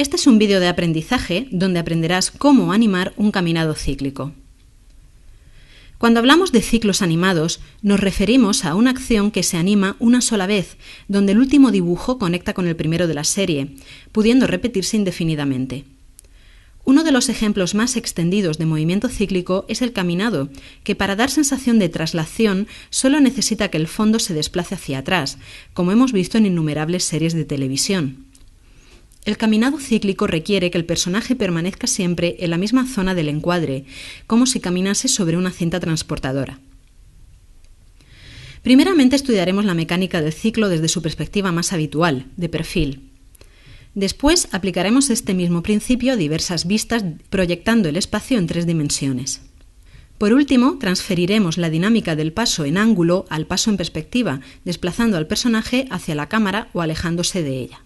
Este es un vídeo de aprendizaje donde aprenderás cómo animar un caminado cíclico. Cuando hablamos de ciclos animados, nos referimos a una acción que se anima una sola vez, donde el último dibujo conecta con el primero de la serie, pudiendo repetirse indefinidamente. Uno de los ejemplos más extendidos de movimiento cíclico es el caminado, que para dar sensación de traslación solo necesita que el fondo se desplace hacia atrás, como hemos visto en innumerables series de televisión. El caminado cíclico requiere que el personaje permanezca siempre en la misma zona del encuadre, como si caminase sobre una cinta transportadora. Primeramente estudiaremos la mecánica del ciclo desde su perspectiva más habitual, de perfil. Después aplicaremos este mismo principio a diversas vistas, proyectando el espacio en 3 dimensiones. Por último, transferiremos la dinámica del paso en ángulo al paso en perspectiva, desplazando al personaje hacia la cámara o alejándose de ella.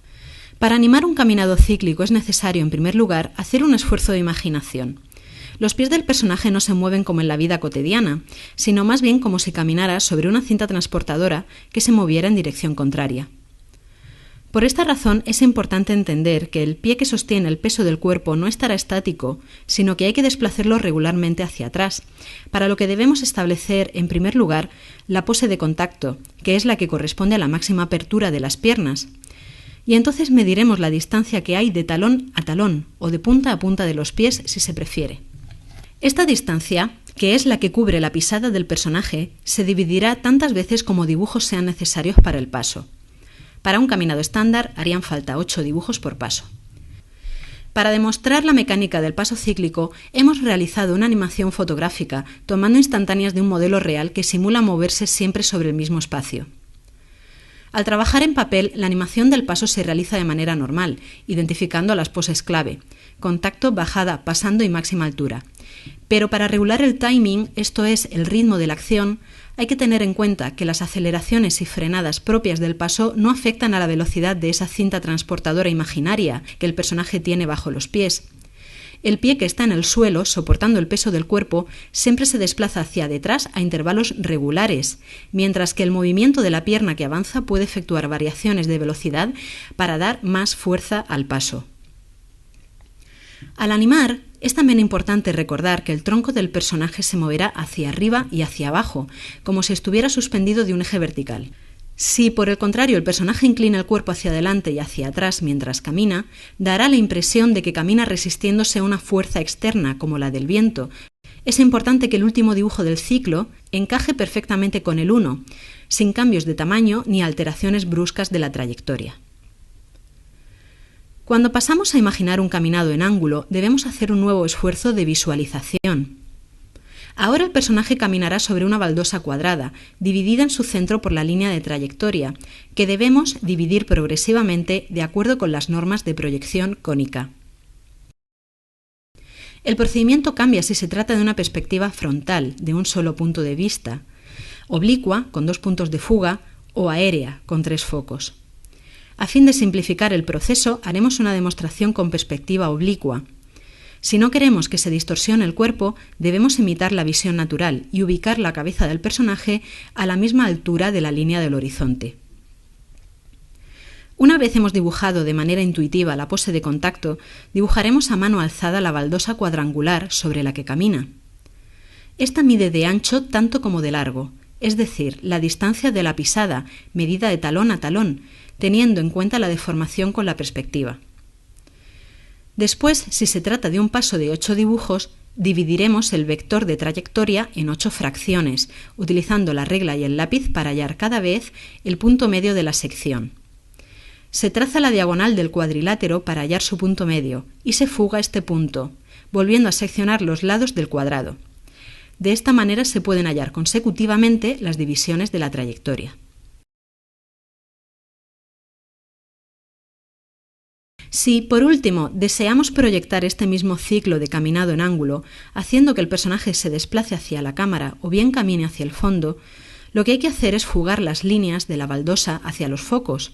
Para animar un caminado cíclico es necesario, en primer lugar, hacer un esfuerzo de imaginación. Los pies del personaje no se mueven como en la vida cotidiana, sino más bien como si caminara sobre una cinta transportadora que se moviera en dirección contraria. Por esta razón es importante entender que el pie que sostiene el peso del cuerpo no estará estático, sino que hay que desplazarlo regularmente hacia atrás, para lo que debemos establecer, en primer lugar, la pose de contacto, que es la que corresponde a la máxima apertura de las piernas. Y entonces mediremos la distancia que hay de talón a talón o de punta a punta de los pies si se prefiere. Esta distancia, que es la que cubre la pisada del personaje, se dividirá tantas veces como dibujos sean necesarios para el paso. Para un caminado estándar harían falta 8 dibujos por paso. Para demostrar la mecánica del paso cíclico, hemos realizado una animación fotográfica tomando instantáneas de un modelo real que simula moverse siempre sobre el mismo espacio. Al trabajar en papel, la animación del paso se realiza de manera normal, identificando las poses clave: contacto, bajada, pasando y máxima altura. Pero para regular el timing, esto es, el ritmo de la acción, hay que tener en cuenta que las aceleraciones y frenadas propias del paso no afectan a la velocidad de esa cinta transportadora imaginaria que el personaje tiene bajo los pies. El pie que está en el suelo, soportando el peso del cuerpo, siempre se desplaza hacia detrás a intervalos regulares, mientras que el movimiento de la pierna que avanza puede efectuar variaciones de velocidad para dar más fuerza al paso. Al animar, es también importante recordar que el tronco del personaje se moverá hacia arriba y hacia abajo, como si estuviera suspendido de un eje vertical. Si, por el contrario, el personaje inclina el cuerpo hacia adelante y hacia atrás mientras camina, dará la impresión de que camina resistiéndose a una fuerza externa, como la del viento. Es importante que el último dibujo del ciclo encaje perfectamente con el 1, sin cambios de tamaño ni alteraciones bruscas de la trayectoria. Cuando pasamos a imaginar un caminado en ángulo, debemos hacer un nuevo esfuerzo de visualización. Ahora el personaje caminará sobre una baldosa cuadrada, dividida en su centro por la línea de trayectoria, que debemos dividir progresivamente de acuerdo con las normas de proyección cónica. El procedimiento cambia si se trata de una perspectiva frontal, de un solo punto de vista, oblicua, con 2 puntos de fuga, o aérea, con 3 focos. A fin de simplificar el proceso, haremos una demostración con perspectiva oblicua. Si no queremos que se distorsione el cuerpo, debemos imitar la visión natural y ubicar la cabeza del personaje a la misma altura de la línea del horizonte. Una vez hemos dibujado de manera intuitiva la pose de contacto, dibujaremos a mano alzada la baldosa cuadrangular sobre la que camina. Esta mide de ancho tanto como de largo, es decir, la distancia de la pisada, medida de talón a talón, teniendo en cuenta la deformación con la perspectiva. Después, si se trata de un paso de 8 dibujos, dividiremos el vector de trayectoria en 8 fracciones, utilizando la regla y el lápiz para hallar cada vez el punto medio de la sección. Se traza la diagonal del cuadrilátero para hallar su punto medio y se fuga este punto, volviendo a seccionar los lados del cuadrado. De esta manera se pueden hallar consecutivamente las divisiones de la trayectoria. Si, por último, deseamos proyectar este mismo ciclo de caminado en ángulo, haciendo que el personaje se desplace hacia la cámara o bien camine hacia el fondo, lo que hay que hacer es fugar las líneas de la baldosa hacia los focos,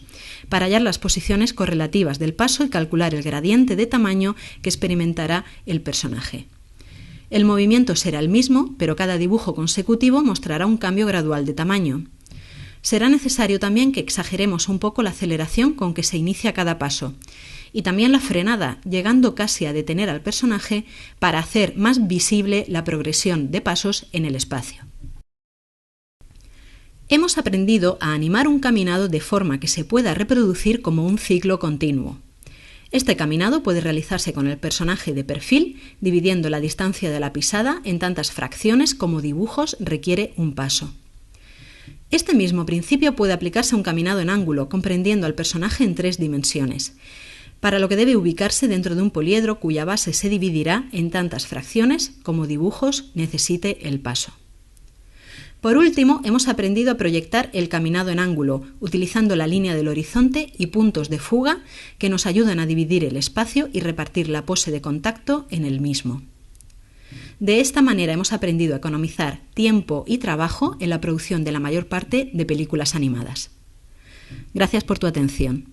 para hallar las posiciones correlativas del paso y calcular el gradiente de tamaño que experimentará el personaje. El movimiento será el mismo, pero cada dibujo consecutivo mostrará un cambio gradual de tamaño. Será necesario también que exageremos un poco la aceleración con que se inicia cada paso, y también la frenada, llegando casi a detener al personaje para hacer más visible la progresión de pasos en el espacio. Hemos aprendido a animar un caminado de forma que se pueda reproducir como un ciclo continuo. Este caminado puede realizarse con el personaje de perfil, dividiendo la distancia de la pisada en tantas fracciones como dibujos requiere un paso. Este mismo principio puede aplicarse a un caminado en ángulo, comprendiendo al personaje en 3 dimensiones, para lo que debe ubicarse dentro de un poliedro cuya base se dividirá en tantas fracciones como dibujos necesite el paso. Por último, hemos aprendido a proyectar el caminado en ángulo, utilizando la línea del horizonte y puntos de fuga que nos ayudan a dividir el espacio y repartir la pose de contacto en el mismo. De esta manera hemos aprendido a economizar tiempo y trabajo en la producción de la mayor parte de películas animadas. Gracias por tu atención.